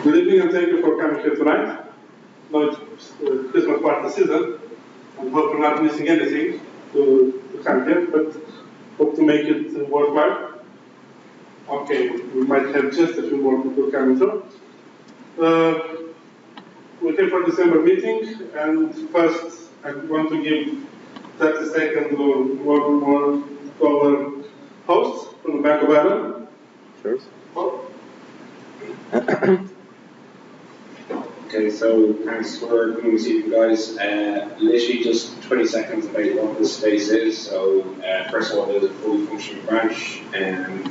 Good evening and thank you for coming here tonight. Now it's Christmas party season, and hope you're not missing anything to come here, but hope to make it worthwhile. Okay, we might have just a few more people coming through. We came for December meeting, and first I want to give 30 seconds or more to our host from the Bank of Ireland. Sure. Oh. Okay, so thanks for coming this evening, guys. Literally just 20 seconds about what this space is. So, first of all, there's a fully functioning branch, and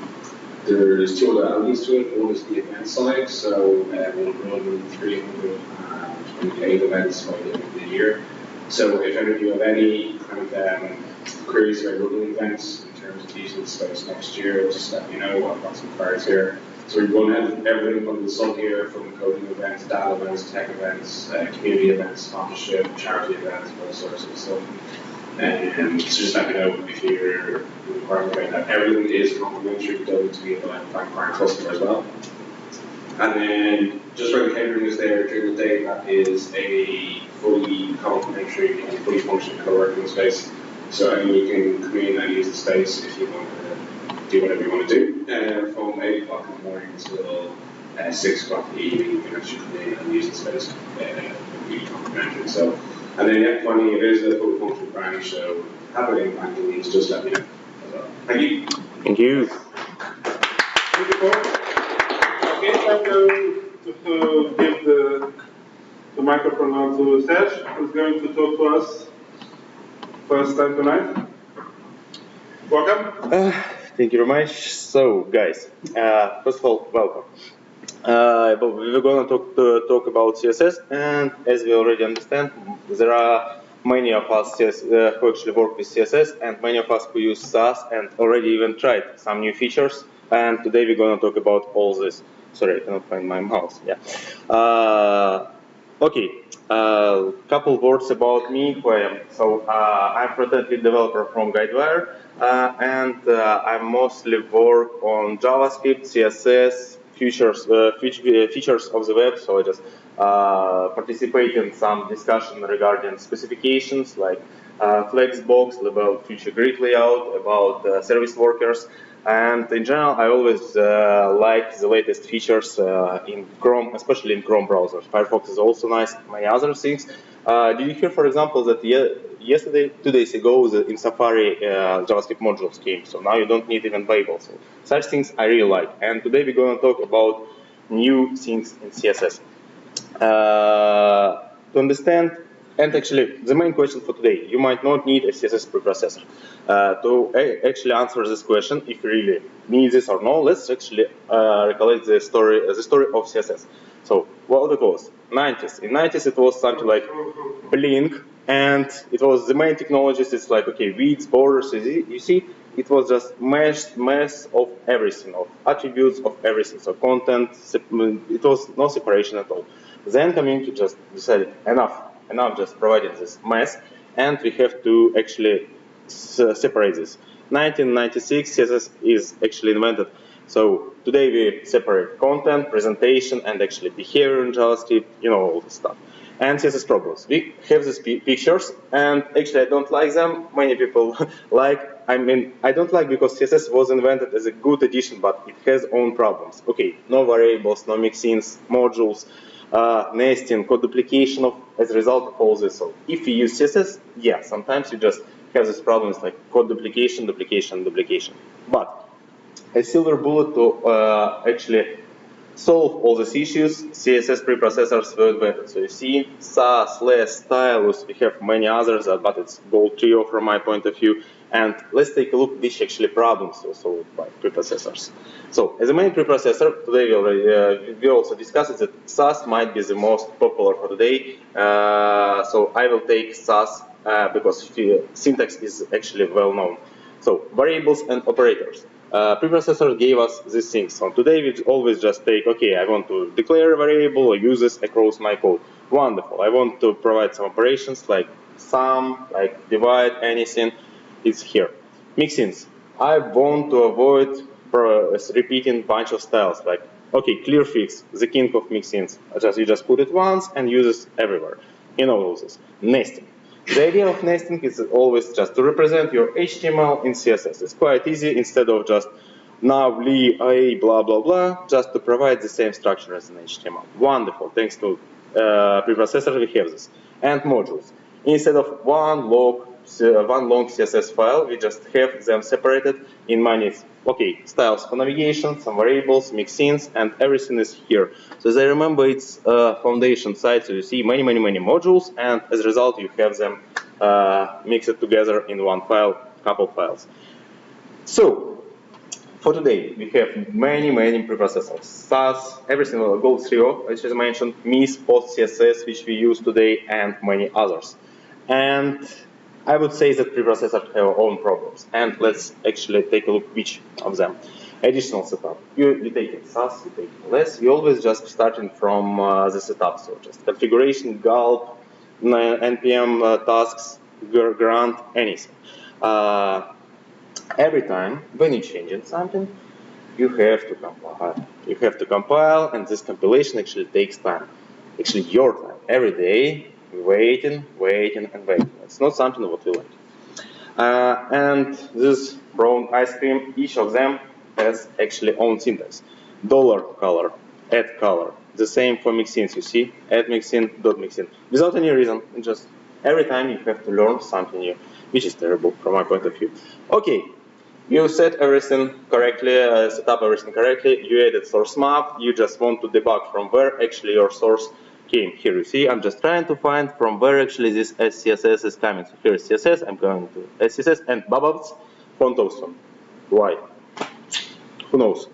there's two other elements to it. One is the event side, so we'll run 328 events by the end of the year. So, if any of you have any kind of queries about running events in terms of using the space next year, just let me know. I've got some cards here. So we run everything under the sun here, from coding events, data events, tech events, community events, sponsorship, charity events, all sorts of stuff. So just let me know if you're inquiring about that. Everything is complimentary, doesn't to be a lifetime customer as well. And then just where the catering is there during the day, that is a fully complimentary and fully functioning co-working space. So anyone can come in and use the space if you want to do whatever you want to do, from 8 o'clock in the morning until 6 o'clock in the evening. You can actually come in and use the space really complimentary. So, and then yeah, finally, it is a fully functional branch, so have any banking needs, just let me know. Thank you. Thank you. Thank you, Paul. Okay, I'm going to give the microphone now to Serg, who's going to talk to us first time tonight. Welcome. Thank you very much. So, guys, first of all, welcome. We're going to talk about CSS, and as we already understand, there are many of us who actually work with CSS, and many of us who use SAS and already even tried some new features. And today we're going to talk about all this. Sorry, I cannot find my mouse. Yeah. Okay. Couple words about me, who I am. So I'm front-end lead developer from Guidewire, and I mostly work on JavaScript, CSS, features of the web. So I just participate in some discussion regarding specifications like Flexbox, about future grid layout, about service workers. And in general, I always like the latest features in Chrome, especially in Chrome browser. Firefox is also nice, many other things. Did you hear, for example, that yesterday, 2 days ago, in Safari, JavaScript modules came, so now you don't need even Babel. So such things I really like. And today we're going to talk about new things in CSS. To understand, and actually, the main question for today, you might not need a CSS preprocessor. To actually answer this question, if you really need this or no, let's actually recollect the story of CSS. So, what it was? 90s. In 90s, it was something like Blink, and it was the main technologies. It's like, okay, widths, borders. You see, it was just mess of everything, of attributes, of everything. So content, it was no separation at all. Then community just decided enough just providing this mess, and we have to actually separate this. 1996, CSS is actually invented. So today we separate content, presentation, and actually behavior in JavaScript, all this stuff. And CSS problems. We have these pictures, and actually I don't like them. Many people like. I don't like because CSS was invented as a good addition, but it has own problems. Okay, no variables, no mixins, modules, nesting, code duplication as a result of all this. So if you use CSS, yeah, sometimes you just have these problems like code duplication. But a silver bullet to actually solve all these issues, CSS preprocessors were invented. So you see, SAS, LESS, Stylus, we have many others, but it's gold trio from my point of view. And let's take a look which actually problems are solved by preprocessors. So as a main preprocessor, today we also discussed that SAS might be the most popular for today. So I will take SAS because syntax is actually well known. So variables and operators. Preprocessor gave us these things. So today we always just take, okay, I want to declare a variable or use this across my code. Wonderful. I want to provide some operations like sum, like divide, anything. It's here. Mixins. I want to avoid repeating bunch of styles like Okay, clear fix, the king of mixins. You just put it once and use it everywhere. You know all this. Nesting. The idea of nesting is always just to represent your HTML in CSS. It's quite easy instead of just nav, li, a, blah, blah, blah, just to provide the same structure as an HTML. Wonderful, thanks to preprocessor we have this. And modules. Instead of one long CSS file, we just have them separated in many, okay, styles for navigation, some variables, mixins, and everything is here. So as I remember, it's a foundation site, so you see many modules, and as a result, you have them mixed together in one file, couple files. So for today, we have many preprocessors. SAS, everything will go through, which is mentioned, MIS, post CSS, which we use today, and many others. And I would say that preprocessors have their own problems. And let's actually take a look which of them. Additional setup. You take it SAS, you take it LS. You always just starting from the setup. So just configuration, gulp, npm tasks, grant, anything. Every time when you're changing something, you have to compile. You have to compile, and this compilation actually takes time. Actually, your time. Every day, waiting. It's not something what we like. And this brown ice cream, each of them has actually own syntax. $color, add color. The same for mixins, you see, add mixin, dot mixin. Without any reason, just every time you have to learn something new, which is terrible from my point of view. Okay, you set everything correctly, set up everything correctly, you added source map, you just want to debug from where actually your source came. Here you see, I'm just trying to find from where actually this SCSS is coming. So here is CSS, I'm going to SCSS and bubbles, font also. Why? Who knows?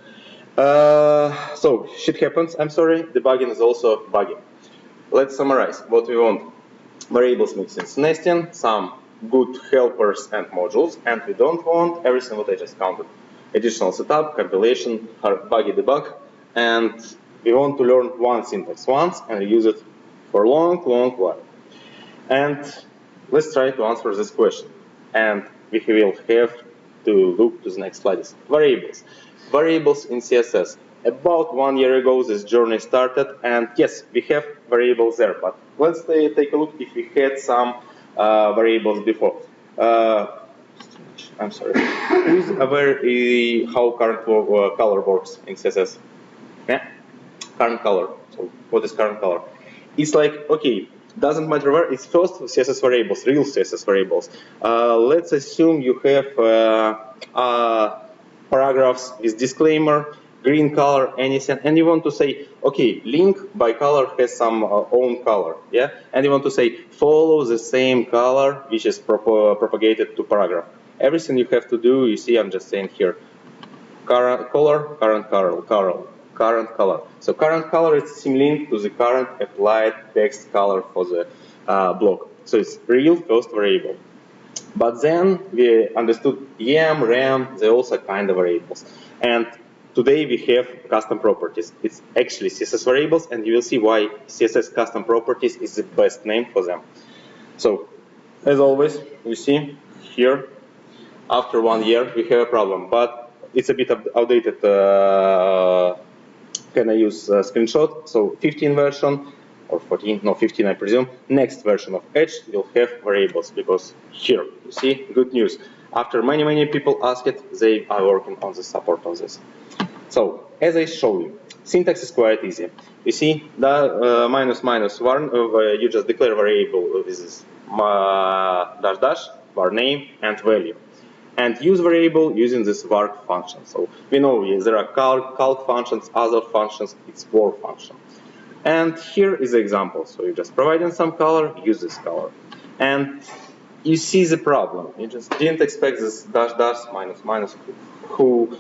So shit happens, I'm sorry, debugging is also bugging. Let's summarize what we want. Variables mixins, nesting, some good helpers and modules, and we don't want everything what I just counted. Additional setup, compilation, buggy debug, and we want to learn one syntax once and use it for a long while. And let's try to answer this question. And we will have to look to the next slides. Variables. Variables in CSS. About 1 year ago, this journey started, and yes, we have variables there, but let's take a look if we had some variables before. I'm sorry. Who is aware how current color works in CSS? Yeah? Current color. So what is current color? It's like, okay, doesn't matter where, it's first CSS variables, real CSS variables. Let's assume you have paragraphs with disclaimer, green color, anything, and you want to say, okay, link by color has some own color, yeah? And you want to say, follow the same color which is propagated to paragraph. Everything you have to do, you see, I'm just saying here, current color. So current color is symlink to the current applied text color for the block. So it's real first variable. But then we understood EM, RAM, they're also kind of variables. And today we have custom properties. It's actually CSS variables, and you will see why CSS custom properties is the best name for them. So, as always, you see here, after 1 year, we have a problem, but it's a bit outdated. Can I use a screenshot? So 15 version, or 14, no 15 I presume, next version of Edge will have variables, because here, you see, good news. After many people ask it, they are working on the support of this. So, as I show you, syntax is quite easy. You see, the --1, you just declare variable with this -- var name and value. And use variable using this var function. So we know there are calc functions, other functions, it's var function. And here is the example. So you just provide in some color, use this color. And you see the problem. You just didn't expect this --, who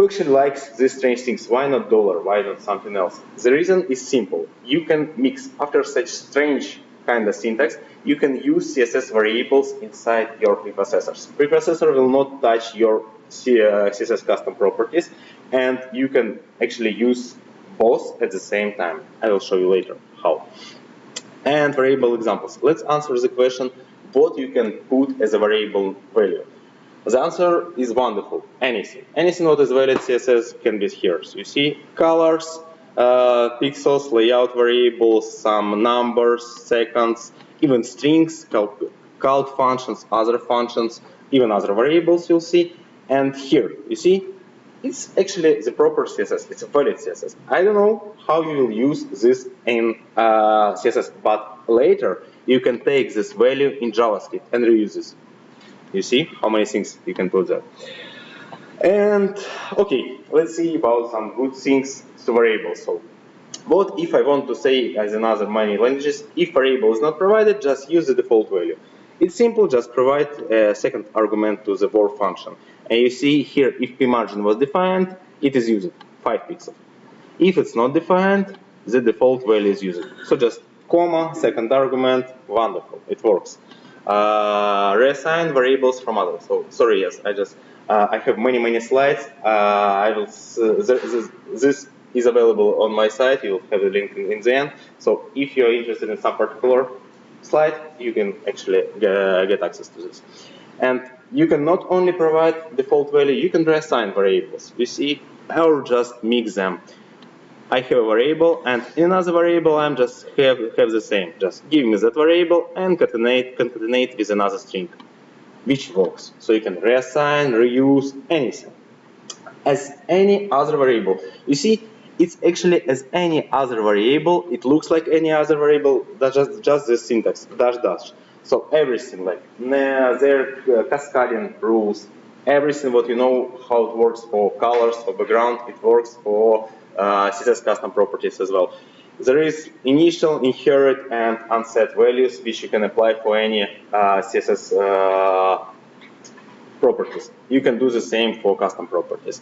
actually likes these strange things. Why not $? Why not something else? The reason is simple. You can mix, after such strange kind of syntax, you can use CSS variables inside your preprocessors. Preprocessor will not touch your CSS custom properties, and you can actually use both at the same time. I will show you later how. And variable examples. Let's answer the question, what you can put as a variable value. The answer is wonderful. Anything. Anything what is valid CSS can be here. So you see colors, pixels, layout variables, some numbers, seconds, even strings, called functions, other functions, even other variables you'll see. And here, you see, it's actually the proper CSS. It's a valid CSS. I don't know how you will use this in CSS, but later you can take this value in JavaScript and reuse this. You see how many things you can put there. And okay, let's see about some good things to variables. So, what if I want to say, as in other many languages, if variable is not provided, just use the default value. It's simple, just provide a second argument to the var function. And you see here, if p margin was defined, it is used, 5 pixels. If it's not defined, the default value is used. So just comma, second argument, wonderful, it works. Reassign variables from others. So sorry, yes, I have many slides. This is available on my site. You'll have the link in the end. So if you're interested in some particular slide, you can actually get access to this. And you can not only provide default value, you can reassign variables. You see, or just mix them. I have a variable, and in another variable I'm just have the same. Just give me that variable and concatenate with another string, which works. So you can reassign, reuse, anything. As any other variable. You see, it's actually as any other variable. It looks like any other variable. That's just the syntax, dash. So everything like their cascading rules, everything what you know how it works for colors, for background, it works for CSS custom properties as well. There is initial, inherit, and unset values which you can apply for any CSS properties. You can do the same for custom properties.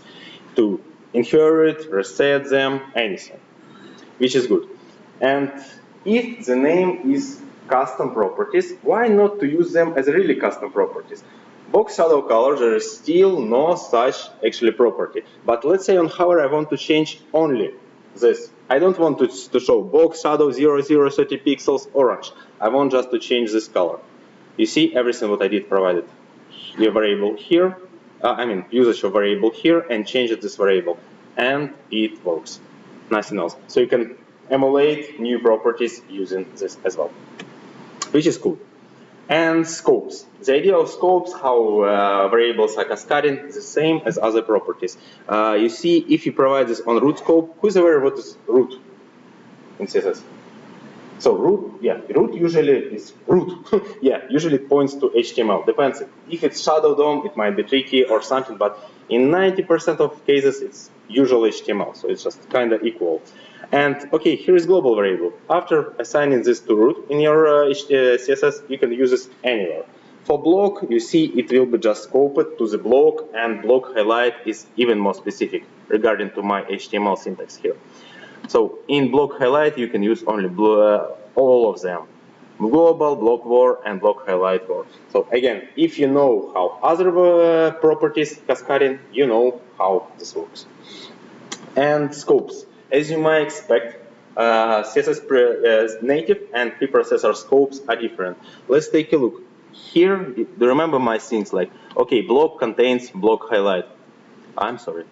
To inherit, reset them, anything, which is good. And if the name is custom properties, why not to use them as really custom properties? Box shadow color, there is still no such actually property. But let's say on hover I want to change only this. I don't want to show box shadow 0030 pixels orange. I want just to change this color. You see everything what I did provided. The variable here, usage of variable here and change this variable. And it works. Nothing else. So you can emulate new properties using this as well, which is cool. And scopes. The idea of scopes, how variables are cascading, is the same as other properties. You see, if you provide this on root scope, who's aware what is root in CSS? So root usually is root. Yeah, usually it points to HTML. Depends. If it's shadow DOM, it might be tricky or something, but in 90% of cases, it's usually HTML. So it's just kind of equal. And okay, here is global variable. After assigning this to root in your CSS, you can use this anywhere. For block, you see it will be just scoped to the block, and block highlight is even more specific regarding to my HTML syntax here. So in block highlight, you can use only all of them. Global, block var, and block highlight var. So again, if you know how other properties cascading, you know how this works. And scopes. As you might expect, CSS native and preprocessor scopes are different. Let's take a look. Here, remember my things like, okay, block contains block highlight. I'm sorry.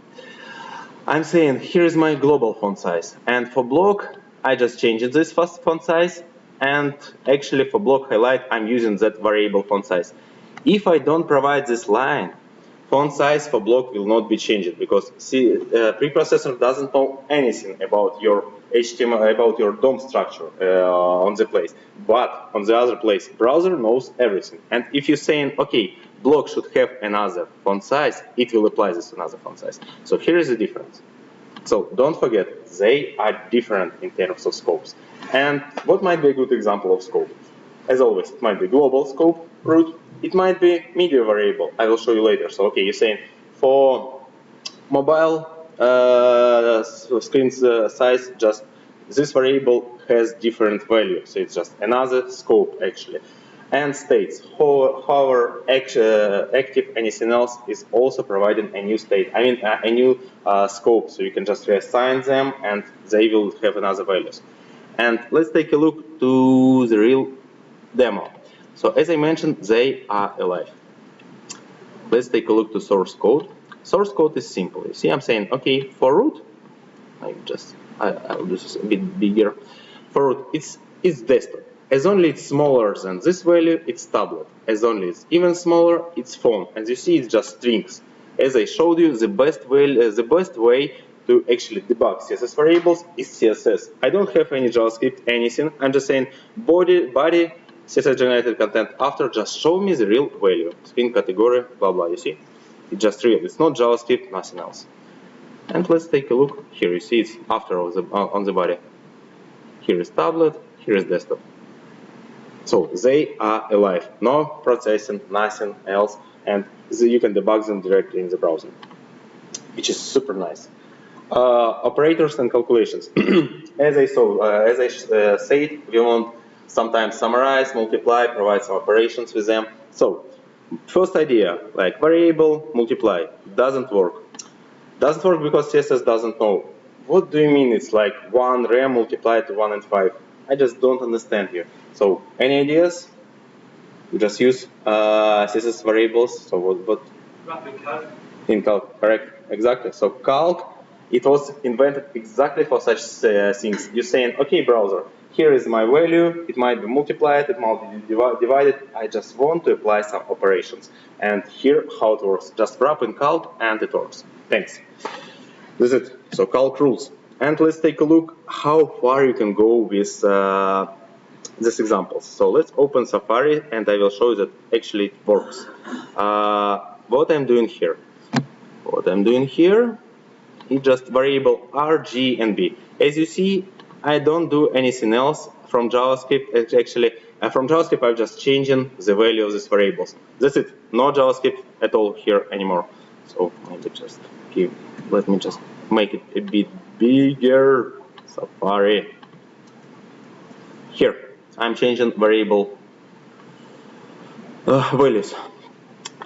I'm saying, here's my global font size. And for block, I just changed this font size. And actually for block highlight, I'm using that variable font size. If I don't provide this line, font size for block will not be changed, because preprocessor doesn't know anything about your HTML, about your DOM structure on the place. But on the other place, browser knows everything. And if you're saying, okay, block should have another font size, it will apply this another font size. So here is the difference. So don't forget, they are different in terms of scopes. And what might be a good example of scope? As always, it might be global scope, root. It might be media variable. I will show you later. So, okay, you're saying for mobile screen size, just this variable has different value. So it's just another scope, actually. And states, however, active, anything else is also providing a new state. I mean, a new scope. So you can just reassign them and they will have another values. And let's take a look to the real demo. So as I mentioned, they are alive. Let's take a look to source code. Source code is simple. You see, I'm saying, okay, for root, I'll do this a bit bigger. For root, it's desktop. As only it's smaller than this value, it's tablet. As only it's even smaller, it's phone. As you see, it's just strings. As I showed you, the best way to actually debug CSS variables is CSS. I don't have any JavaScript, anything. I'm just saying body, CSS generated content after, just show me the real value. String category, blah, blah, you see? It's just real. It's not JavaScript, nothing else. And let's take a look. Here you see it's after on the body. Here is tablet, here is desktop. So they are alive. No processing, nothing else. And you can debug them directly in the browser, which is super nice. Operators and calculations. As I said, we want sometimes summarize, multiply, provide some operations with them. So first idea, like variable multiply, doesn't work. Doesn't work because CSS doesn't know. What do you mean it's like 1 rem multiplied to 1 and 5? I just don't understand here. So any ideas? We just use CSS variables. So what? Wrapping calc. In calc, correct, exactly. So calc, it was invented exactly for such things. You're saying, okay, browser, here is my value. It might be multiplied, it might be divided. I just want to apply some operations. And here how it works. Just wrap in calc and it works. Thanks. This is it. So calc rules. And let's take a look how far you can go with these examples. So let's open Safari and I will show you that actually it works. What I'm doing here. Is just variable R, G, and B. As you see, I don't do anything else from JavaScript. Actually, from JavaScript, I'm just changing the value of these variables. That's it. No JavaScript at all here anymore. So let me just make it a bit bigger. Safari. Here, I'm changing variable values.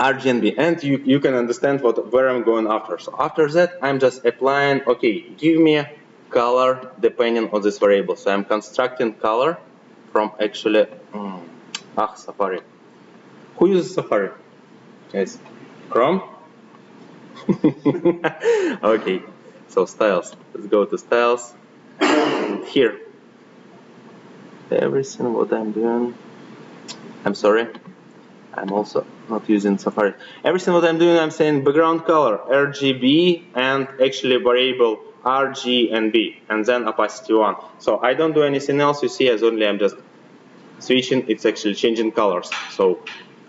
RGB, and you can understand where I'm going after. So after that, I'm just applying, okay, give me a color depending on this variable. So I'm constructing color from actually, Safari. Who uses Safari? Yes, Chrome? Okay, so styles. Let's go to styles. And here, everything what I'm doing, I'm sorry. I'm also not using Safari. Everything what I'm doing, I'm saying background color, RGB, and actually variable RG and B, and then opacity 1. So I don't do anything else, you see, as only I'm just switching, it's actually changing colors. So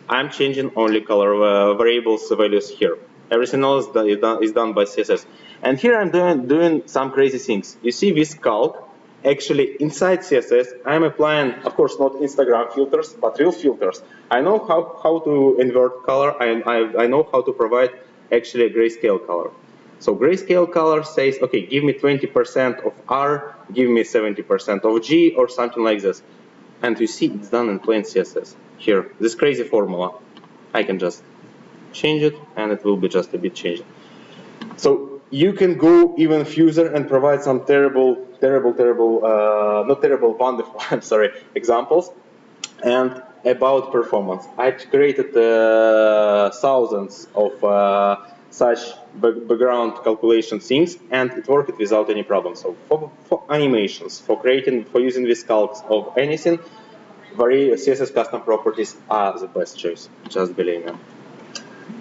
I'm changing only color variables values here. Everything else is done by CSS. And here I'm doing some crazy things. You see this calc. Actually, inside CSS, I'm applying, of course, not Instagram filters, but real filters. I know how to invert color. I know how to provide actually a grayscale color. So grayscale color says, okay, give me 20% of R, give me 70% of G, or something like this. And you see, it's done in plain CSS. Here, this crazy formula. I can just change it, and it will be just a bit changed. So you can go even further and provide some wonderful, I'm sorry, examples. And about performance, I created thousands of such background calculation things, and it worked without any problem. So for animations, for using these calcs of anything, CSS custom properties are the best choice. Just believe me.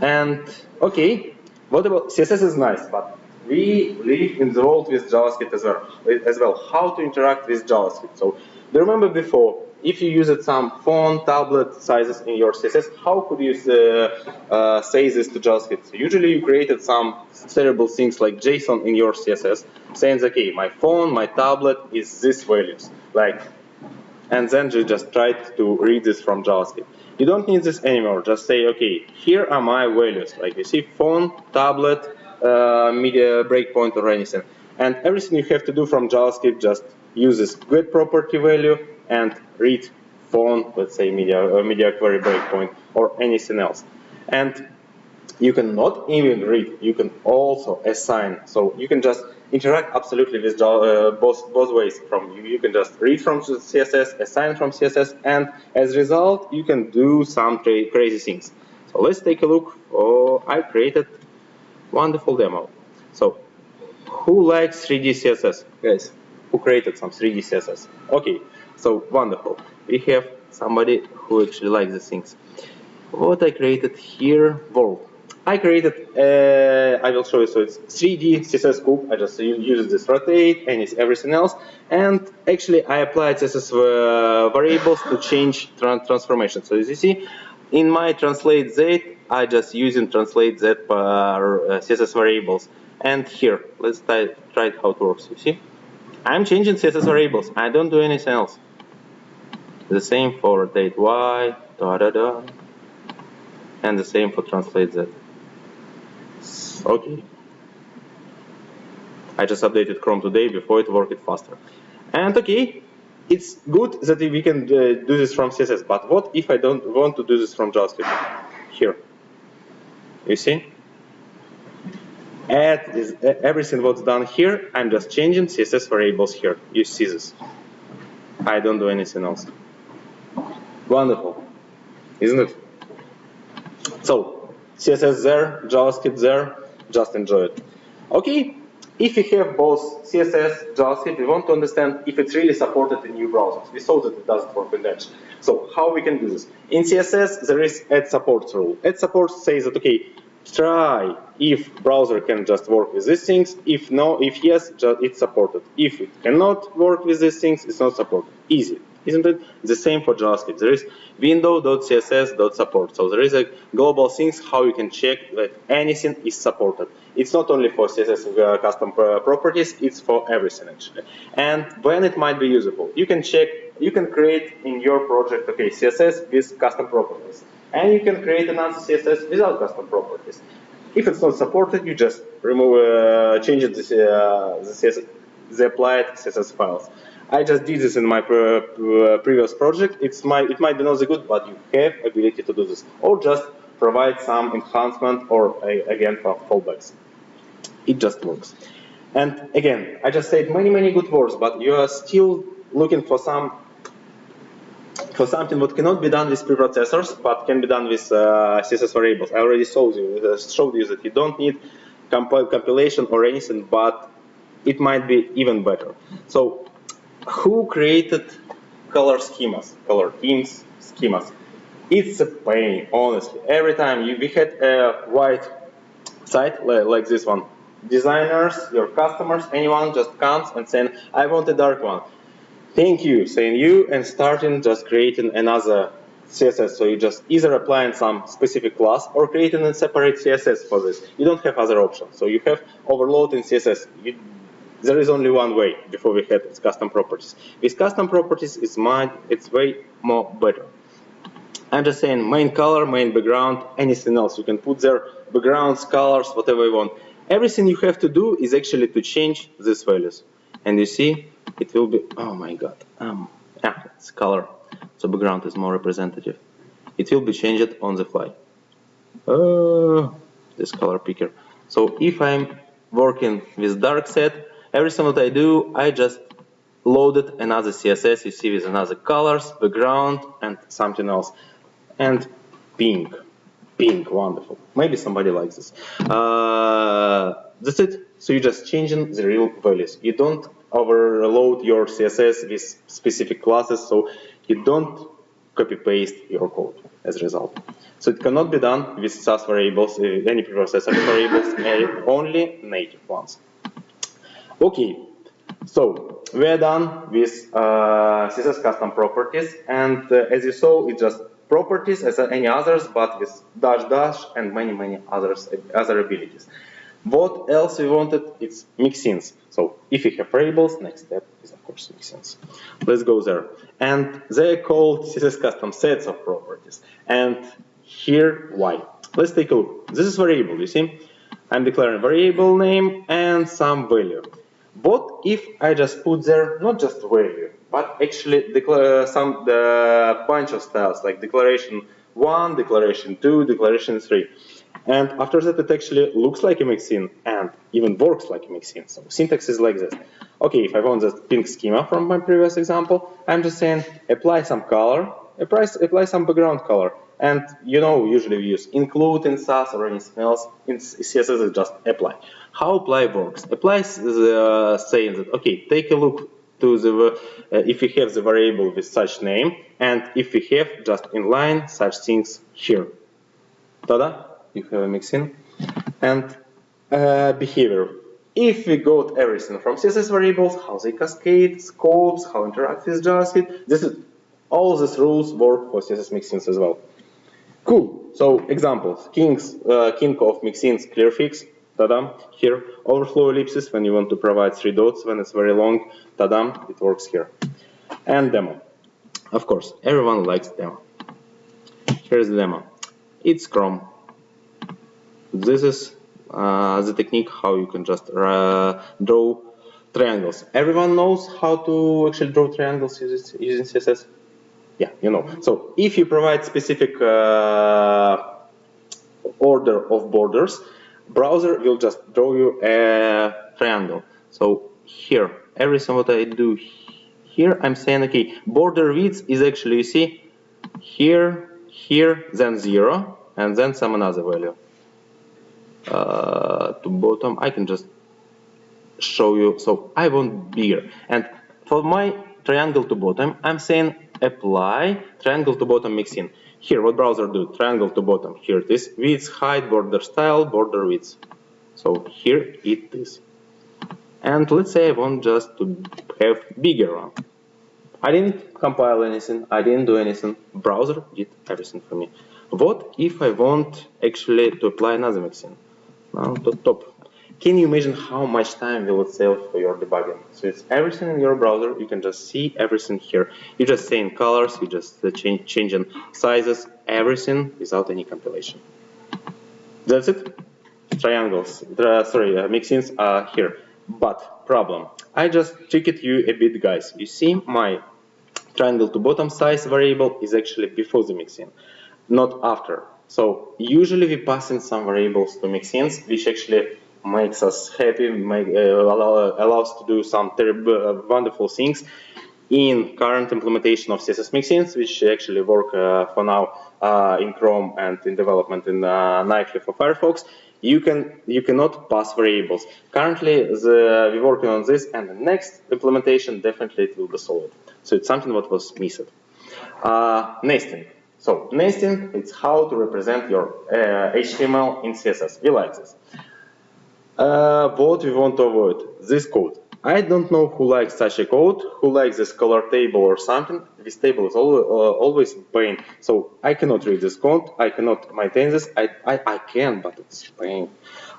And okay, what about CSS is nice, but we live in the world with JavaScript as well. How to interact with JavaScript? So do you remember before, if you used some font, tablet sizes in your CSS, how could you say this to JavaScript? So usually you created some terrible things like JSON in your CSS, saying, okay, my phone, my tablet is this values, and then you just tried to read this from JavaScript. You don't need this anymore. Just say, okay, here are my values. Like you see, phone, tablet, media breakpoint, or anything. And everything you have to do from JavaScript, just use this get property value and read phone, let's say media query breakpoint, or anything else. And you can not even read, you can also assign. So you can just interact absolutely with both ways. You can just read from CSS, assign from CSS, and as a result, you can do some crazy things. So let's take a look. Oh, I created wonderful demo. So who likes 3D CSS? Guys, who created some 3D CSS? Okay, so wonderful. We have somebody who actually likes these things. What I created here, world. I created, I will show you, so it's 3D CSS scope. I just use this rotate and it's everything else. And actually I applied CSS variables to change transformation. So as you see, in my translate Z, I just using translate Z CSS variables. And here, let's try it how it works. You see, I'm changing CSS variables. I don't do anything else. The same for rotate Y, and the same for translate Z. Okay. I just updated Chrome today before it worked faster. And okay, it's good that we can do this from CSS, but what if I don't want to do this from JavaScript? Here. You see? Add this, everything what's done here, I'm just changing CSS variables here. You see this. I don't do anything else. Wonderful, isn't it? So, CSS there, JavaScript there, just enjoy it. Okay, if we have both CSS, JavaScript, we want to understand if it's really supported in new browsers. We saw that it doesn't work in Edge. So, how we can do this? In CSS, there is add supports rule. Add supports says that, okay, try if browser can just work with these things. If no, if yes, it's supported. If it cannot work with these things, it's not supported. Easy, isn't it? The same for JavaScript. There is window.css.support. So there is a global things how you can check that anything is supported. It's not only for CSS custom properties, it's for everything actually. And when it might be useful, you can check, you can create in your project, okay, CSS with custom properties. And you can create another CSS without custom properties. If it's not supported, you just remove, change the applied CSS files. I just did this in my previous project. It might be not so good, but you have ability to do this, or just provide some enhancement, or again for fallbacks. It just works. And again, I just said many good words, but you are still looking for something what cannot be done with preprocessors, but can be done with CSS variables. I already showed you that you don't need compilation or anything, but it might be even better. So, who created color schemas, color themes, schemas? It's a pain, honestly. Every time we had a white site like this one, designers, your customers, anyone just comes and saying, I want a dark one. Thank you, saying you, and starting just creating another CSS. So you just either applying some specific class or creating a separate CSS for this. You don't have other options. So you have overload in CSS. There is only one way before we had custom properties. With custom properties, it's way more better. I'm just saying main color, main background, anything else. You can put there backgrounds, colors, whatever you want. Everything you have to do is actually to change these values. And you see, it will be, oh my god, it's color. So background is more representative. It will be changed on the fly. This color picker. So if I'm working with dark set, everything that I do, I just loaded another CSS, you see, with another colors, background, and something else. And pink, wonderful. Maybe somebody likes this. That's it. So you're just changing the real values. You don't overload your CSS with specific classes, so you don't copy-paste your code as a result. So it cannot be done with SAS variables, any preprocessor variables, only native ones. Okay, so we're done with CSS custom properties, and as you saw, it's just properties as any others, but with dash and many other abilities. What else we wanted? It's mixins. So if you have variables, next step is of course mixins. Let's go there. And they're called CSS custom sets of properties. And here, why? Let's take a look. This is variable, you see? I'm declaring variable name and some value. What if I just put there not just value, but actually declare the bunch of styles like declaration 1, declaration 2, declaration 3. And after that, it actually looks like a mixin and even works like a mixin. So syntax is like this. Okay, if I want the pink schema from my previous example, I'm just saying apply some color, apply some background color, And usually we use include in Sass or anything else. In CSS, it's just apply. How apply works? Apply is saying that, okay, take a look to the if we have the variable with such name, and if we have just inline such things here. Tada, you have a mixin. And behavior. If we got everything from CSS variables, how they cascade, scopes, how interact with JavaScript, all these rules work for CSS mixins as well. Cool. So examples: king of mixins, clear fix. Tada. Here, overflow ellipsis when you want to provide 3 dots when it's very long. Tada. It works here. And demo. Of course, everyone likes demo. Here's the demo. It's Chrome. This is the technique how you can just draw triangles. Everyone knows how to actually draw triangles using CSS? Yeah, you know. So if you provide specific order of borders, browser will just draw you a triangle. So here, everything what I do here, I'm saying, okay, border width is actually, you see, here, then 0, and then some another value. To bottom, I can just show you. So I want bigger, and for my triangle to bottom, I'm saying apply triangle to bottom mixin. Here, what browser do? Triangle to bottom. Here it is. Width, height, border style, border width. So here it is. And let's say I want just to have bigger one. I didn't compile anything. I didn't do anything. Browser did everything for me. What if I want actually to apply another mixin? Now to top. Can you imagine how much time will it save for your debugging? So it's everything in your browser. You can just see everything here. You just say in colors, you just change in sizes, everything without any compilation. That's it. Triangles, mixins are here. But problem, I just tricked you a bit, guys. You see my triangle to bottom size variable is actually before the mixin, not after. So usually we pass in some variables to mixins, which actually makes us happy, allows to do some terrible, wonderful things. In current implementation of CSS mixins, which actually work for now in Chrome and in development in nightly for Firefox, you cannot pass variables. Currently, we're working on this, and the next implementation definitely it will be solved. So it's something what was missed. Nesting. So nesting, it's how to represent your HTML in CSS. We like this. What we want to avoid? This code. I don't know who likes such a code, who likes this color table or something. This table is always pain. So I cannot read this code. I cannot maintain this. I can, but it's pain.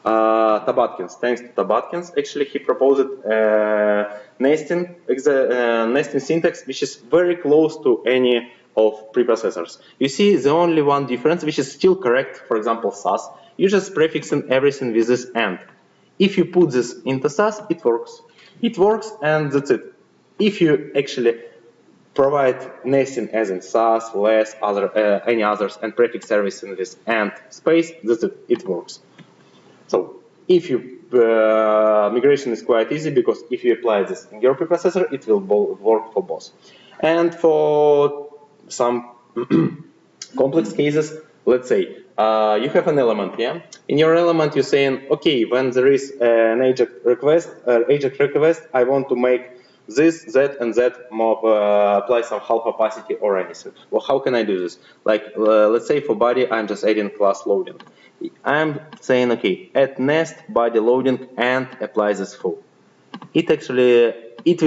Tabatkins. Thanks to Tabatkins, actually he proposed nesting syntax, which is very close to any of preprocessors. You see the only one difference, which is still correct, for example, Sass, you just prefixing everything with this and. If you put this into Sass, it works. It works, and that's it. If you actually provide nesting as in Sass, less, any others, and prefix everything with and space, that's it. It works. So if you migration is quite easy, because if you apply this in your preprocessor, it will work for both. And for some complex cases, let's say you have an element, yeah? In your element, you're saying, okay, when there is an AJAX request, I want to make this, that, and that apply some half opacity or anything. Well, how can I do this? Like, let's say for body, I'm just adding class loading. I'm saying, okay, add nest body loading and apply this full. It actually, it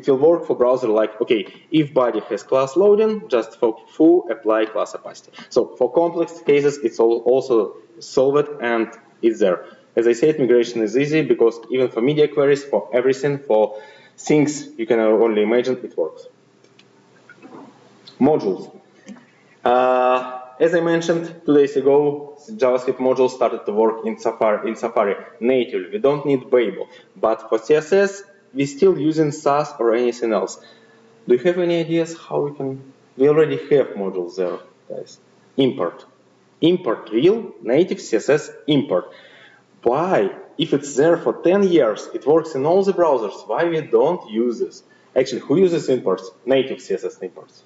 will work for browser like, okay, if body has class loading, just for full apply class opacity. So for complex cases, it's also solved and it's there. As I said, migration is easy because even for media queries, for everything, for things you can only imagine, it works. Modules. As I mentioned 2 days ago, JavaScript modules started to work in Safari natively. We don't need Babel, but for CSS, we're still using Sass or anything else. Do you have any ideas how we can? We already have modules there, guys. Import real native CSS import. Why? If it's there for 10 years, it works in all the browsers. Why we don't use this? Actually, who uses imports? Native CSS imports.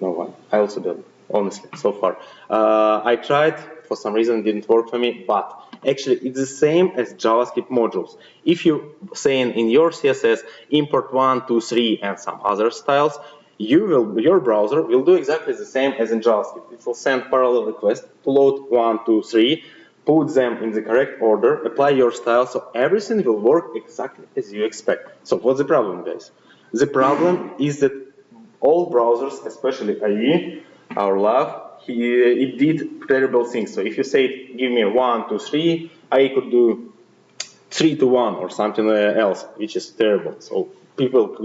No one. I also don't, honestly, so far. I tried, for some reason it didn't work for me, but actually it's the same as JavaScript modules. If you saying in your CSS import 1, 2, 3 and some other styles, your browser will do exactly the same as in JavaScript. It will send parallel requests to load 1, 2, 3, put them in the correct order, apply your style, so everything will work exactly as you expect. So what's the problem, guys? The problem is that all browsers, especially IE, our love, it did terrible things. So if you say, give me 1, 2, 3, IE could do 3 to 1 or something else, which is terrible. So people,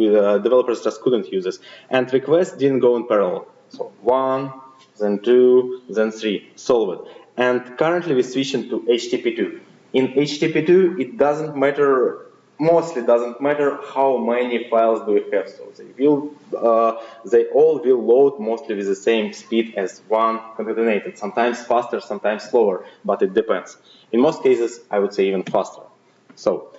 developers just couldn't use this. And requests didn't go in parallel. So 1, then 2, then 3, solve it. And currently we're switching to HTTP2. In HTTP2, it doesn't matter, mostly doesn't matter how many files do you have. So they all will load mostly with the same speed as one concatenated. Sometimes faster, sometimes slower, but it depends. In most cases, I would say even faster. So,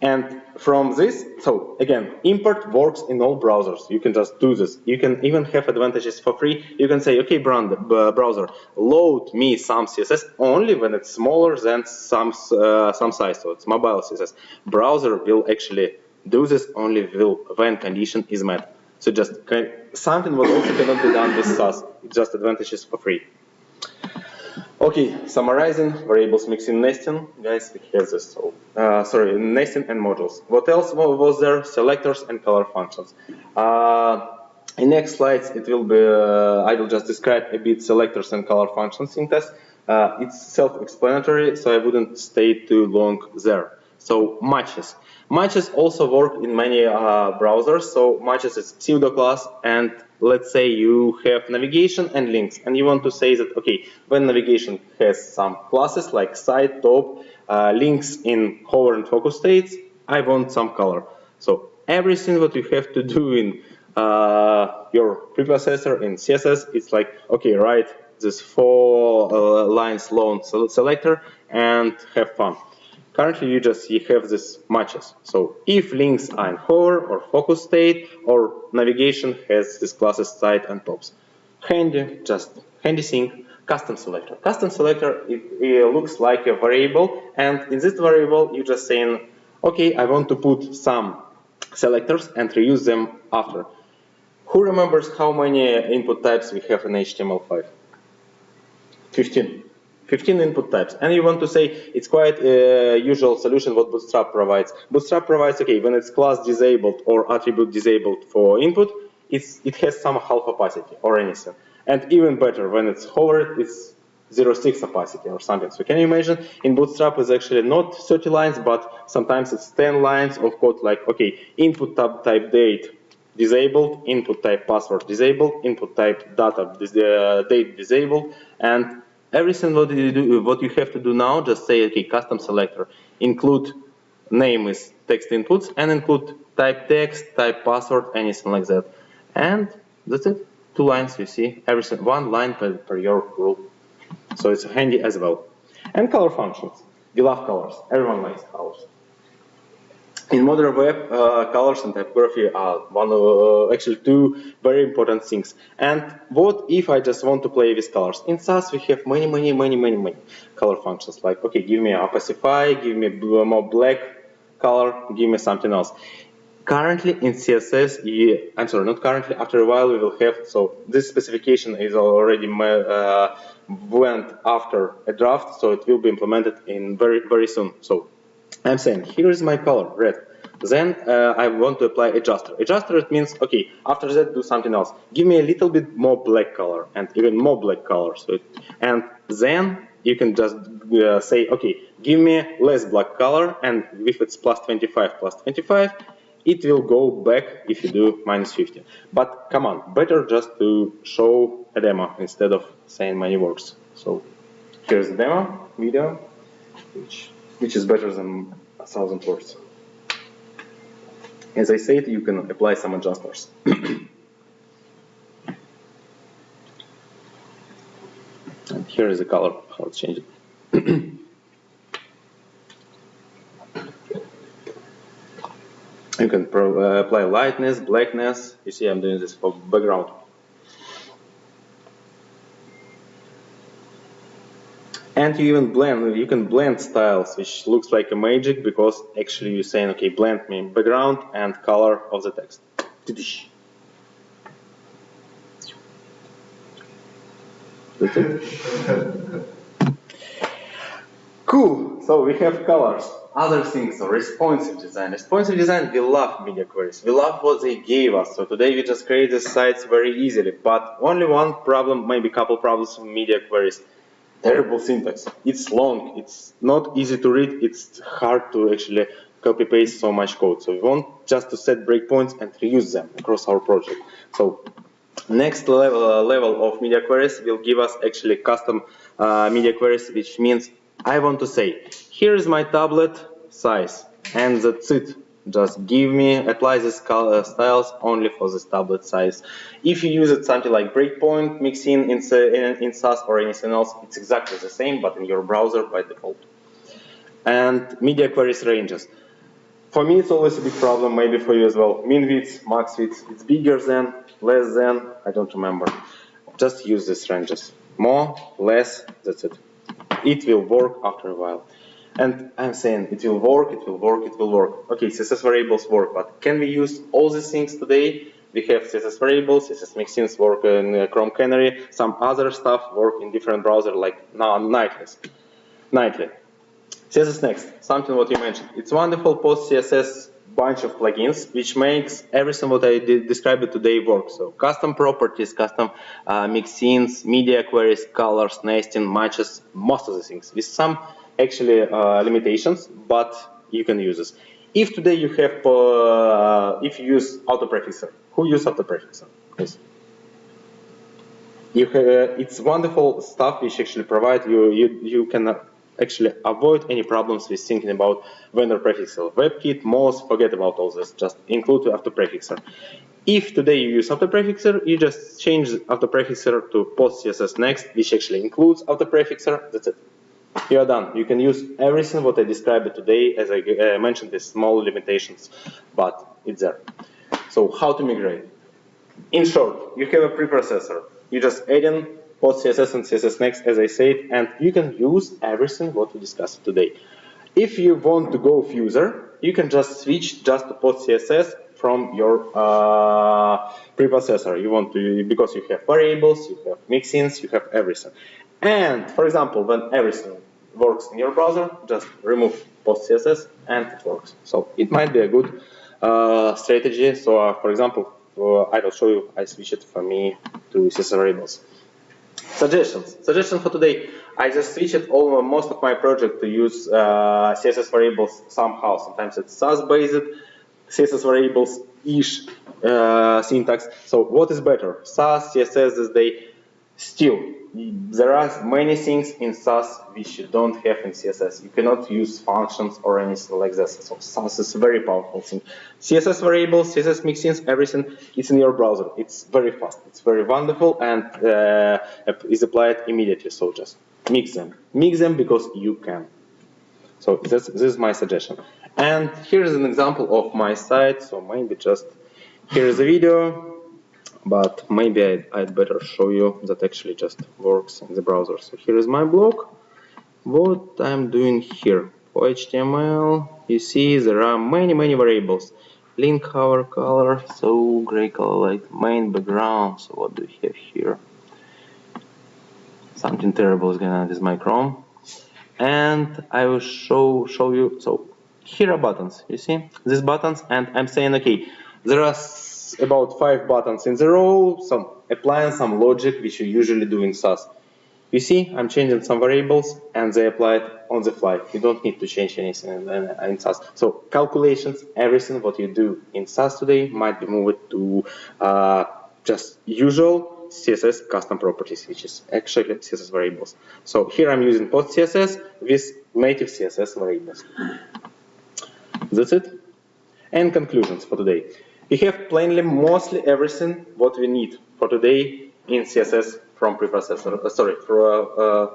and from this, so again, import works in all browsers. You can just do this. You can even have advantages for free. You can say, okay, browser, load me some CSS only when it's smaller than some size. So it's mobile CSS. Browser will actually do this only when condition is met. So just something what also cannot be done with SAS. It's just advantages for free. Okay, summarizing, variables mixing nesting, guys, we have this. So, nesting and modules. What else was there? Selectors and color functions. In next slides, it will be, I will just describe a bit selectors and color function syntax. It's self-explanatory, so I wouldn't stay too long there. So, matches. Matches also work in many browsers. So, matches is pseudo class, and let's say you have navigation and links, and you want to say that, okay, when navigation has some classes like side, top, links in hover and focus states, I want some color. So everything what you have to do in your preprocessor in CSS, it's like, okay, write this 4 lines long selector and have fun. Currently, you have these matches. So if links are in hover or focus state, or navigation has this classes side and tops. Handy, just handy thing, custom selector. Custom selector, it looks like a variable, and in this variable, you're just saying, okay, I want to put some selectors and reuse them after. Who remembers how many input types we have in HTML5? 15. 15 input types, and you want to say it's quite a usual solution what Bootstrap provides. Bootstrap provides, okay, when it's class disabled or attribute disabled for input, it has some half opacity or anything. And even better, when it's hovered, it's 0.6 opacity or something. So can you imagine, in Bootstrap it's actually not 30 lines, but sometimes it's 10 lines of code like, okay, input type date disabled, input type password disabled, input type data date disabled, and everything what you have to do now, just say, okay, custom selector, include name is text inputs, and include type text, type password, anything like that. And that's it. 2 lines, you see, everything, 1 line per your rule. So it's handy as well. And color functions. We love colors. Everyone likes colors. In modern web, colors and typography are actually 2 very important things. And what if I just want to play with colors? In SAS, we have many color functions. Like, okay, give me a opacify, give me more black color, give me something else. Currently in CSS, I'm sorry, not currently, after a while we will have, so this specification is already went after a draft, so it will be implemented in very soon. So I'm saying, here is my color, red. Then I want to apply adjuster. Adjuster, it means, okay, after that do something else. Give me a little bit more black color and even more black color. So and then you can just say, okay, give me less black color, and if it's plus 25, it will go back if you do minus 50. But come on, better just to show a demo instead of saying many words. So here's the demo video, which is better than 1,000 words. As I said, you can apply some adjusters. And here is the color, how it's changed. You can apply lightness, blackness. You see, I'm doing this for background. And you can blend styles, which looks like a magic because actually you're saying, okay, blend me background and color of the text. That's it. Cool. So we have colors. Other things, so responsive design. Responsive design, we love media queries. We love what they gave us. So today we just create the sites very easily. But only one problem, maybe a couple problems with media queries. Terrible syntax. It's long. It's not easy to read. It's hard to actually copy paste so much code. So we want just to set breakpoints and reuse them across our project. So next level of media queries will give us actually custom media queries, which means I want to say, here is my tablet size, and that's it. Just apply the styles only for this tablet size. If you use it something like breakpoint, mixin in SAS or anything else, it's exactly the same, but in your browser by default. And media queries ranges. For me, it's always a big problem, maybe for you as well. Min width, max width, it's bigger than, less than, I don't remember. Just use these ranges. More, less, that's it. It will work after a while. And I'm saying it will work, it will work, it will work. Okay, CSS variables work, but can we use all these things today? We have CSS variables, CSS mixins work in Chrome Canary, some other stuff work in different browsers like now Nightly. CSS Next, something what you mentioned. It's wonderful post CSS bunch of plugins which makes everything what I described today work. So custom properties, custom mixins, media queries, colors, nesting, matches, most of the things with some actually limitations, but you can use this. If today you have, if you use autoprefixer, who use autoprefixer? Yes. It's wonderful stuff which actually provide you can actually avoid any problems with thinking about vendor prefixer. WebKit, Moz, forget about all this, just include autoprefixer. If today you use autoprefixer, you just change autoprefixer to post CSS next, which actually includes autoprefixer, that's it. You are done. You can use everything what I described today, as I mentioned, these small limitations, but it's there. So how to migrate? In short, you have a preprocessor. You just add in post CSS and CSS next, as I said, and you can use everything what we discussed today. If you want to go fuser, you can just switch just to post CSS from your preprocessor. You want to, because you have variables, you have mixins, you have everything. And for example, when everything works in your browser, just remove post CSS and it works. So it might be a good strategy. So for example, I will show you, I switch it from me to CSS variables. Suggestions for today. I just switched most of my project to use CSS variables somehow. Sometimes it's SAS based, CSS variables-ish syntax. So what is better? SAS, CSS these days? Still, there are many things in SAS which you don't have in CSS. You cannot use functions or anything like this. So SAS is a very powerful thing. CSS variables, CSS mixins, everything is in your browser. It's very fast. It's very wonderful and is applied immediately. So just mix them. Mix them because you can. So this is my suggestion. And here is an example of my site. So maybe just here is a video. But maybe I'd better show you that actually just works in the browser. So here is my blog. What I'm doing here for HTML, you see there are many variables. Link, hover, color, so gray color like main background. So what do we have here? Something terrible is going on with my Chrome. And I will show you. So here are buttons. You see these buttons, and I'm saying okay, there are about 5 buttons in the row, applying some logic which you usually do in SAS. You see, I'm changing some variables and they apply it on the fly. You don't need to change anything in SAS. So calculations, everything what you do in SAS today might be moved to just usual CSS custom properties, which is actually CSS variables. So here I'm using post CSS with native CSS variables. That's it. And conclusions for today. We have plainly mostly everything what we need for today in CSS from preprocessor.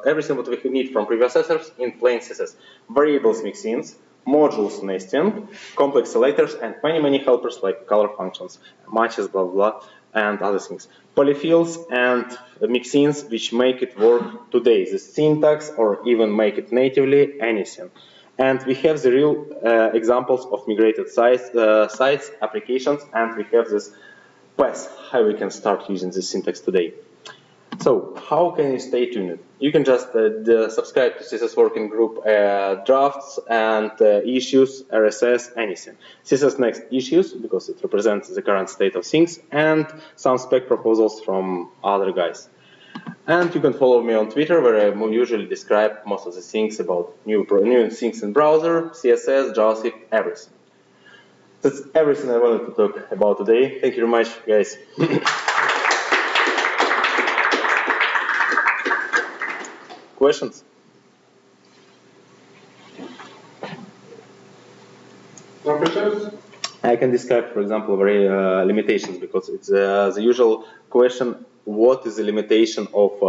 Everything what we need from preprocessors in plain CSS. Variables mixins, modules nesting, complex selectors, and many helpers like color functions, matches, blah, blah, and other things. Polyfills and mixins, which make it work today, the syntax, or even make it natively, anything. And we have the real examples of migrated sites, applications, and we have this path, how we can start using this syntax today. So, how can you stay tuned? You can just subscribe to CSS working group drafts and issues, RSS, anything. CSS Next issues, because it represents the current state of things, and some spec proposals from other guys. And you can follow me on Twitter, where I usually describe most of the things about new things in browser, CSS, JavaScript, everything. That's everything I wanted to talk about today. Thank you very much, guys. Questions? No questions? I can describe, for example, very limitations, because it's the usual question: what is the limitation of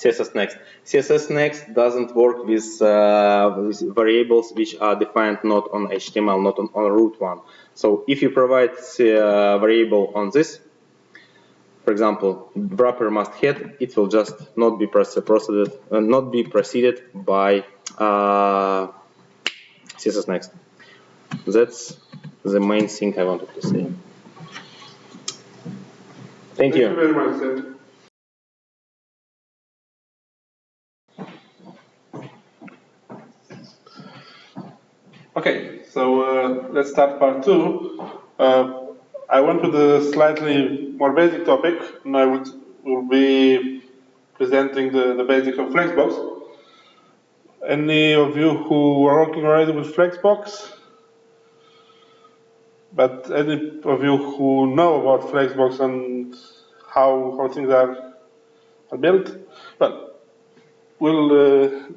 CSS Next? CSS Next doesn't work with variables which are defined not on HTML, not on root one. So if you provide a variable on this, for example, wrapper must head, it will just not be preceded by CSS Next. That's the main thing I wanted to say. Thank you. Thank you very much, Serg. Okay, so let's start part 2. I went with a slightly more basic topic, and I will be presenting the basic of Flexbox. Any of you who are working already with Flexbox? But any of you who know about Flexbox and how things are built? Well,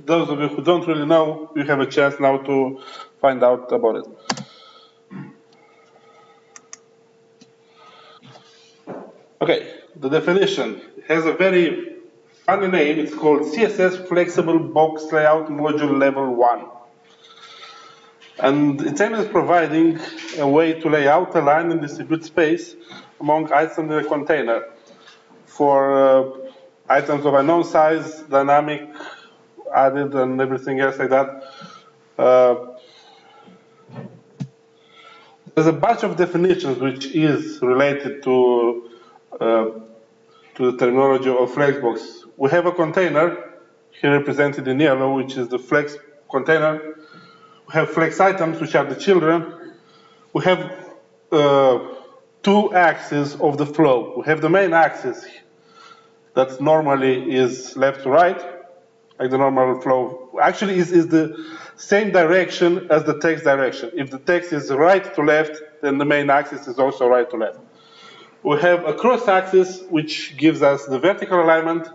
those of you who don't really know, you have a chance now to find out about it. Okay, the definition has a very funny name. It's called CSS Flexible Box Layout Module Level 1. And its aim is providing a way to lay out, align, and distribute space among items in a container for items of unknown size, dynamic, added, and everything else like that. There's a bunch of definitions which is related to the terminology of Flexbox. We have a container, here represented in yellow, which is the Flex container. We have Flex items, which are the children. We have two axes of the flow. We have the main axis that normally is left to right, like the normal flow. Actually, is the same direction as the text direction. If the text is right to left, then the main axis is also right to left. We have a cross axis, which gives us the vertical alignment.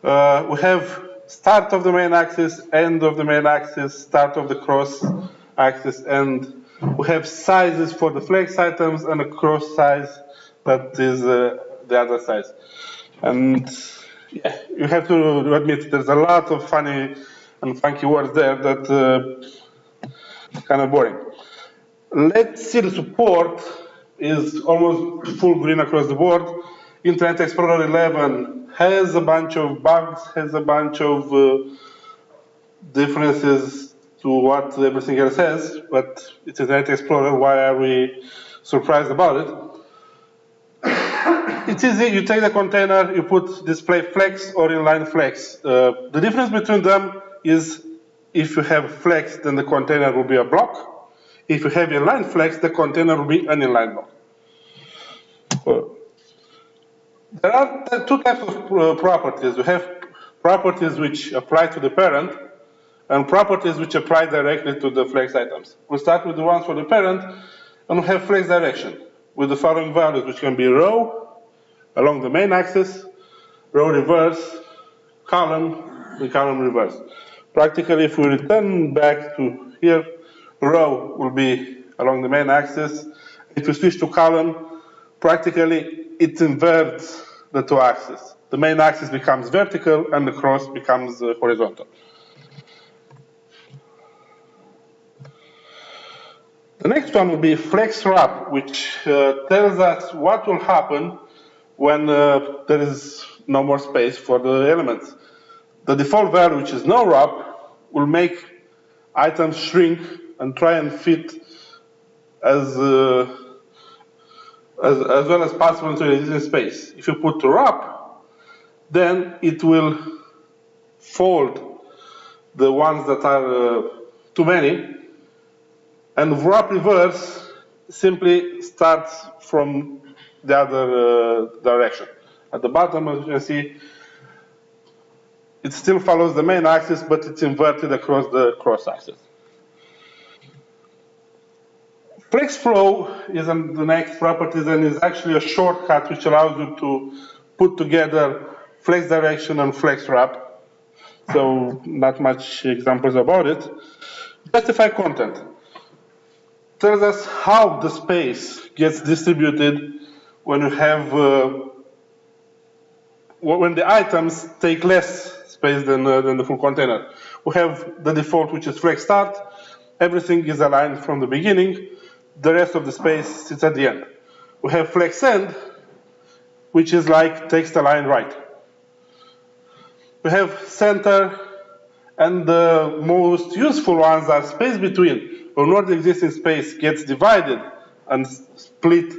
We have start of the main axis, end of the main axis, start of the cross axis, and we have sizes for the flex items and a cross size that is the other size. And yeah, you have to admit there's a lot of funny and funky words there that kind of boring. Let's see the support is almost full green across the board. Internet Explorer 11 has a bunch of bugs, has a bunch of differences to what everything else has, but it's Internet Explorer. Why are we surprised about it? It's easy. You take the container, you put display flex or inline flex. The difference between them is if you have flex, then the container will be a block. If you have inline flex, the container will be an inline block. There are two types of properties. We have properties which apply to the parent and properties which apply directly to the flex items. We'll start with the ones for the parent, and we have flex direction with the following values, which can be row along the main axis, row reverse, column, the column reverse. Practically, if we return back to here, row will be along the main axis. If we switch to column, practically it inverts the two axes. The main axis becomes vertical and the cross becomes horizontal. The next one will be flex wrap, which tells us what will happen when there is no more space for the elements. The default value, which is no wrap, will make items shrink and try and fit as well as possible into the existing space. If you put wrap, then it will fold the ones that are too many, and wrap reverse simply starts from the other direction. At the bottom, as you can see, it still follows the main axis, but it's inverted across the cross axis. Flex flow is the next property, and is actually a shortcut which allows you to put together flex direction and flex wrap. So not much examples about it. Justify content tells us how the space gets distributed when you have when the items take less space than the full container. We have the default, which is flex start. Everything is aligned from the beginning. The rest of the space sits at the end. We have flex end, which is like text align right. We have center, and the most useful ones are space between, where the existing space gets divided and split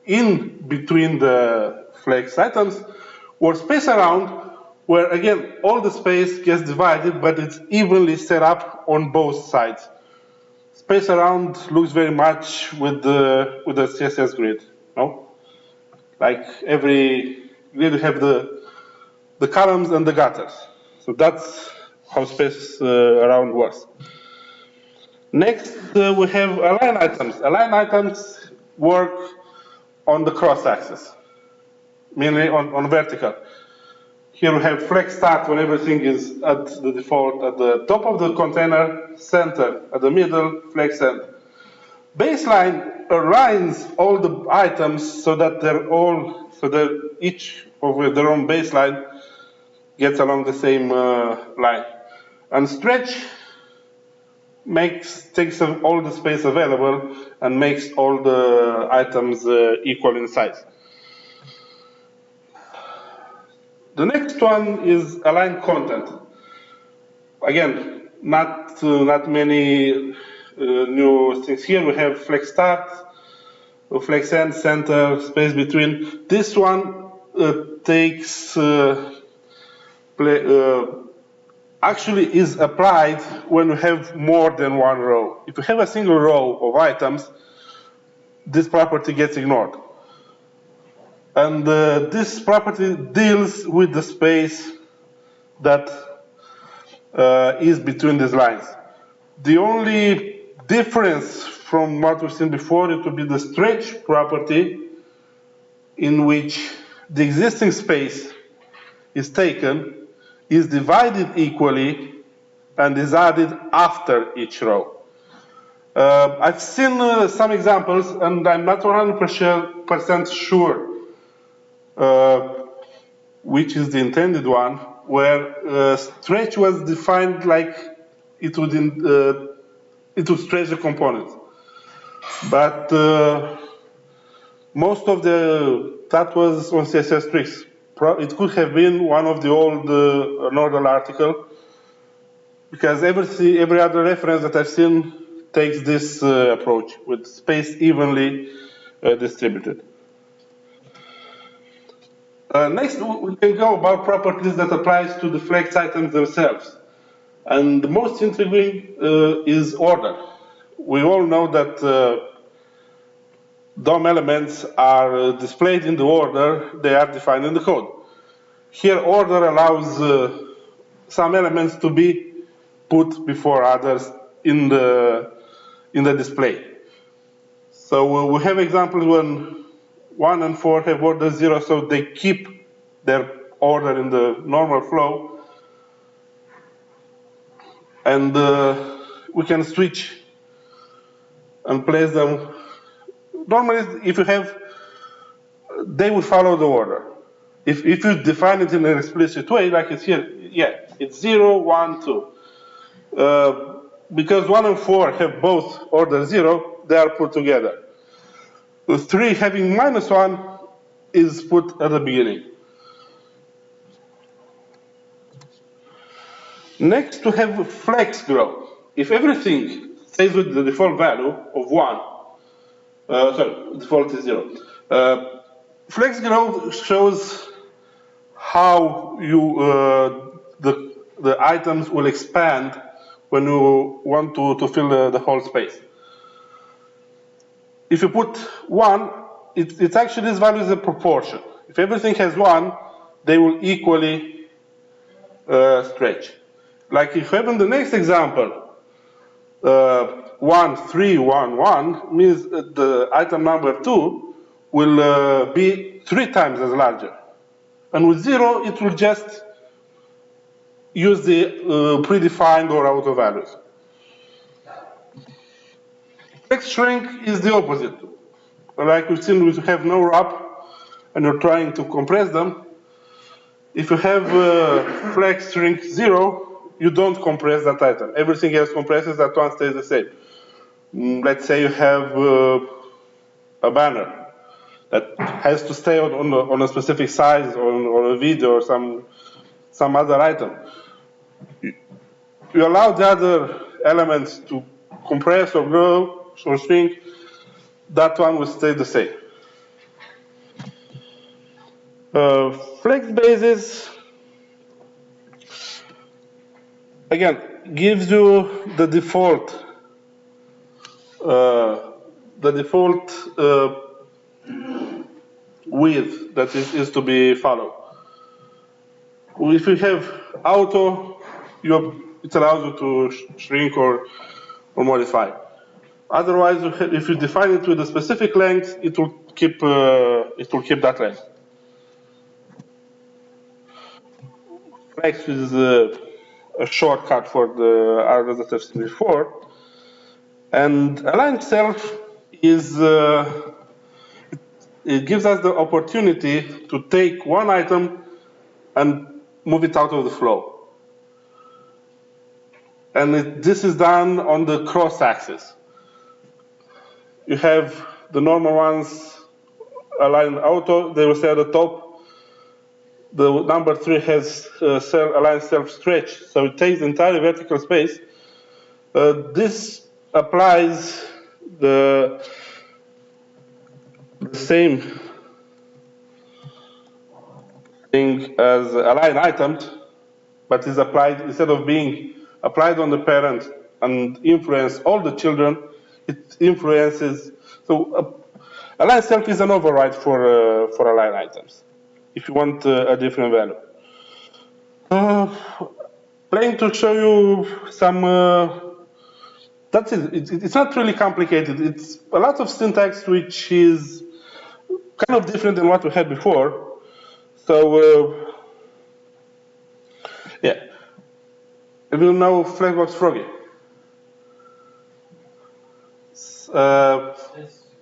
in between the flex items, or space around, where again all the space gets divided, but it's evenly set up on both sides. Space around looks very much with the CSS grid, no? Like every grid, you have the columns and the gutters. So that's how space around works. Next, we have align items. Align items work on the cross axis, mainly on vertical. Here we have flex start when everything is at the default at the top of the container, center at the middle, flex end. Baseline aligns all the items so that each of their own baseline gets along the same line. And stretch takes all the space available and makes all the items equal in size. The next one is align content. Again, not many new things here. We have flex start, flex end, center, space between. This one actually is applied when you have more than one row. If you have a single row of items, this property gets ignored. And this property deals with the space that is between these lines. The only difference from what we've seen before, it would be the stretch property, in which the existing space is taken, is divided equally, and is added after each row. I've seen some examples, and I'm not 100% sure which is the intended one, where stretch was defined like it would stretch the components. But most of that was on CSS tricks. It could have been one of the old Nordal article, because every other reference that I've seen takes this approach with space evenly distributed. Next, we can go about properties that applies to the flex items themselves. And the most intriguing is order. We all know that DOM elements are displayed in the order they are defined in the code. Here, order allows some elements to be put before others in the display. So we have examples when 1 and 4 have order 0, so they keep their order in the normal flow. And we can switch and place them. Normally, if you have, they will follow the order. If you define it in an explicit way, like it's here, yeah, it's 0, 1, 2. because 1 and 4 have both order 0, they are put together. The 3 having -1 is put at the beginning. Next, we have flex grow. If everything stays with the default value of 1, default is 0. Flex grow shows how the items will expand when you want to fill the whole space. If you put 1, it's actually this value is a proportion. If everything has 1, they will equally stretch. Like if you have in the next example, 1, 3, 1, 1 means that the item number 2 will be 3 times as larger. And with 0, it will just use the predefined or auto values. Flex shrink is the opposite. Like we've seen, we have no wrap, and you're trying to compress them. If you have flex shrink 0, you don't compress that item. Everything else compresses, that one stays the same. Let's say you have a banner that has to stay on a specific size, or a video, or some other item. You allow the other elements to compress or grow or shrink, that one will stay the same. Flex basis, again, gives you the default width that is to be followed. If you have auto, it allows you to shrink or modify. Otherwise, if you define it with a specific length, it will keep that length. Flex is a shortcut for the others that I've seen before. And align self is it gives us the opportunity to take one item and move it out of the flow. And this is done on the cross axis. You have the normal ones aligned auto, they will stay at the top. The number 3 has align self stretch, so it takes the entire vertical space. This applies the same thing as align items, but is applied, instead of being applied on the parent and influence all the children, it influences. So align self is an override for align items, if you want a different value. Planning to show you some, that's it. It's not really complicated. It's a lot of syntax which is kind of different than what we had before. So, yeah. If you know Flexbox Froggy. It's a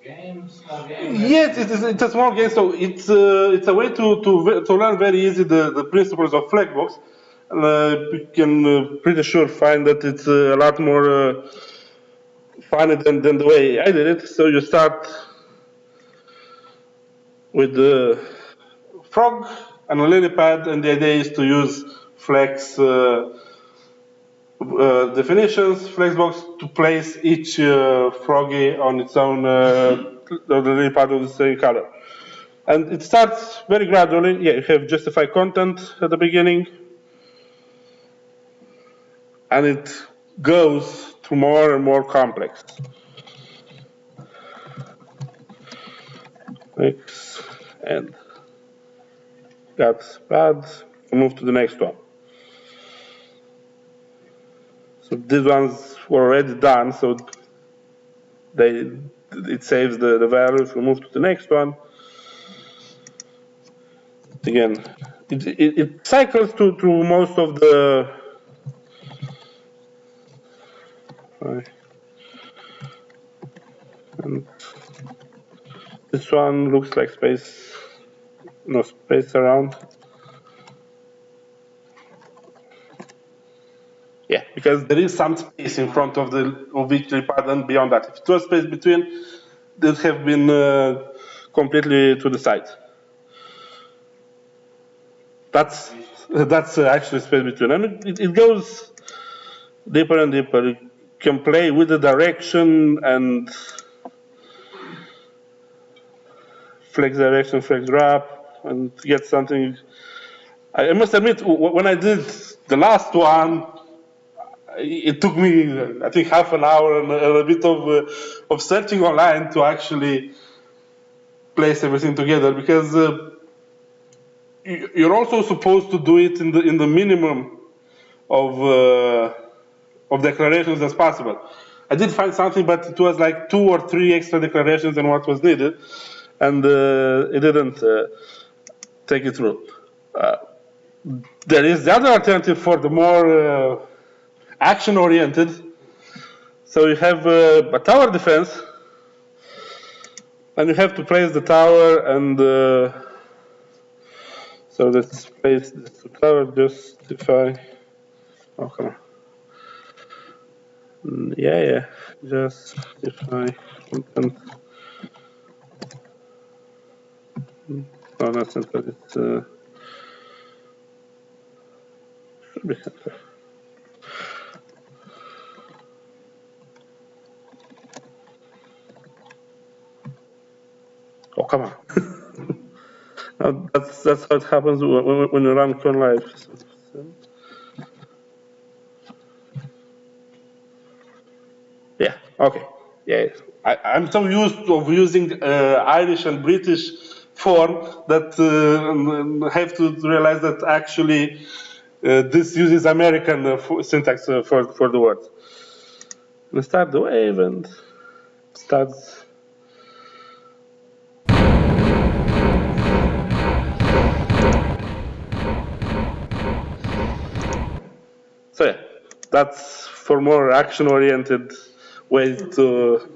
game, small game. Yes, it's a small game, so it's a way to learn very easy the principles of Flexbox. You can pretty sure find that it's a lot more funny than the way I did it. So you start with the frog and a lily pad, and the idea is to use Flex definitions, Flexbox, to place each froggy on its own the lily pad of the same color. And it starts very gradually. Yeah, you have justify content at the beginning, and it goes to more and more complex. X and that's bad. We'll move to the next one. So these ones were already done, so it saves the values. We move to the next one. Again, it cycles through most of the. And this one looks like space, no space around. Yeah, because there is some space in front of each pad, and beyond that, if it was space between, it would have been completely to the side. That's actually space between, and it goes deeper and deeper. You can play with the direction and flex direction, flex wrap, and get something. I must admit, when I did the last one, it took me, I think, half an hour and a bit of searching online to actually place everything together, because you're also supposed to do it in the minimum of declarations as possible. I did find something, but it was like 2 or 3 extra declarations than what was needed, and it didn't take it through. There is the other alternative for the more action-oriented. So you have a tower defense, and you have to place the tower, and so let's place the tower, justify. Oh, come on. Yeah, justify content. No, that's not what it's. Should be center. Oh, come on. That's how it happens when you run Con Live. Yeah, okay. Yeah, I'm so used of using Irish and British form that have to realize that actually this uses American syntax for the word. We start the wave and starts. So yeah, that's for more action-oriented ways to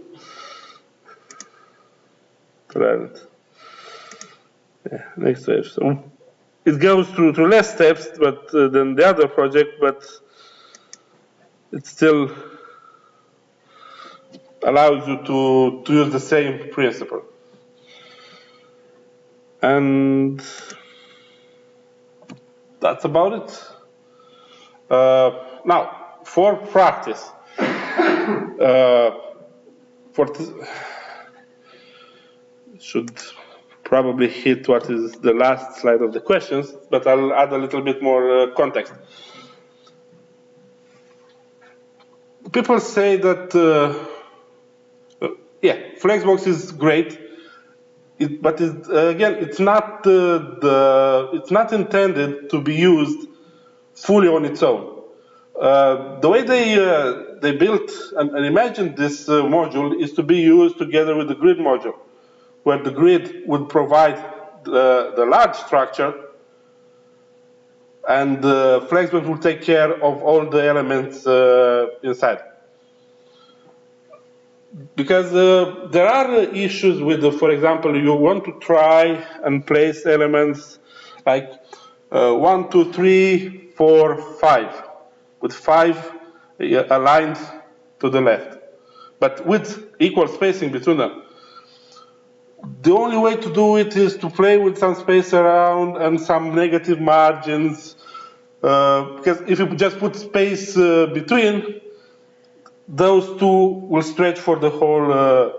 learn it. Yeah, next wave. So it goes through less steps, but than the other project, but it still allows you to use the same principle. And that's about it. Now, for practice, should probably hit what is the last slide of the questions, but I'll add a little bit more context. People say that, yeah, Flexbox is great, but again, it's not it's not intended to be used fully on its own. The way they built and imagined this module is to be used together with the grid module, where the grid would provide the large structure, and Flexbox will take care of all the elements inside. Because there are issues with, for example, you want to try and place elements like 1, 2, 3, 4, 5, with 5 aligned to the left, but with equal spacing between them. The only way to do it is to play with some space around and some negative margins, because if you just put space between, those two will stretch for the whole.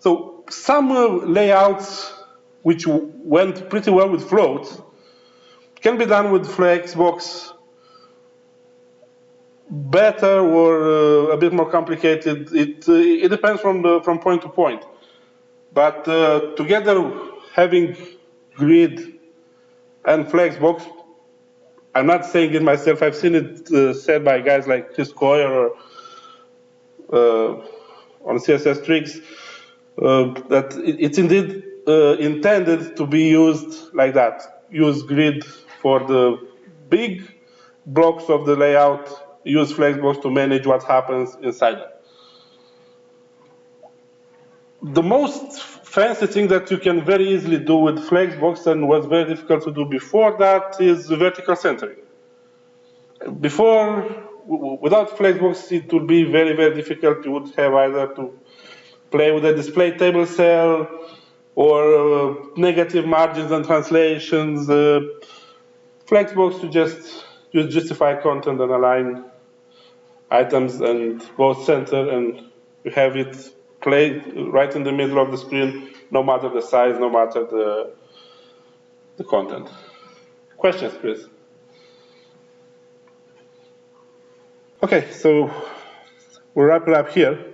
So some layouts which went pretty well with floats can be done with Flexbox better or a bit more complicated. It depends from point to point. But together, having grid and Flexbox, I'm not saying it myself, I've seen it said by guys like Chris Coyer or on CSS Tricks, that it's indeed intended to be used like that. Use grid for the big blocks of the layout, use Flexbox to manage what happens inside it. The most fancy thing that you can very easily do with Flexbox and was very difficult to do before that is vertical centering. Before, without Flexbox, it would be very, very difficult. You would have either to play with a display table cell or negative margins and translations. Flexbox, you just justify content and align items and both center, and you have it play right in the middle of the screen, no matter the size, no matter the content. Questions, please? Okay, so we'll wrap it up here.